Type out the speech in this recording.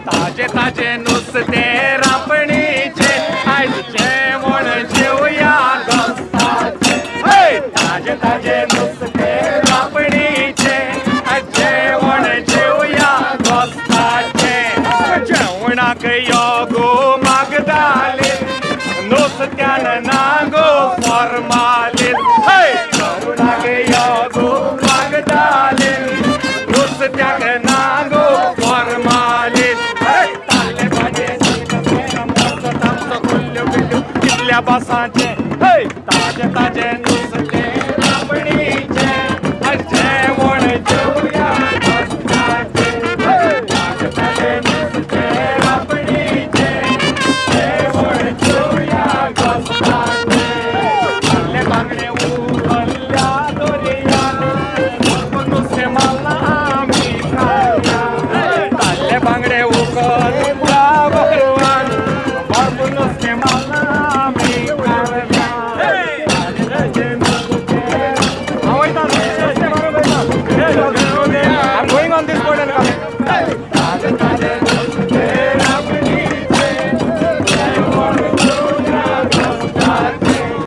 ताजे ताजे नुसते रापणीचे आज जेवण जेवूया दोस्ताचे. ताजे ताजे नुसते रापणीचे आज जेवण जेवूया दोस्ताचे. जेवणाक यो गो मागदाले नुसत्यान नागो फॉर्मालीन. जेवणाक यो गो मागदाले नुसत्याक नागो फॉर्मालीन. कितल्या बसाचे ताजे ताजे नुसते रापणीचे जेवण जेवूया दोस्ताचे. ताजे ताजे नुसते रापणीचे जेवण जेवूया दोस्ताचे. ताल्ले बांगडे उरल्या दोरयान नुसते मला आम्ही खाऊया. ताल्ले बांगडे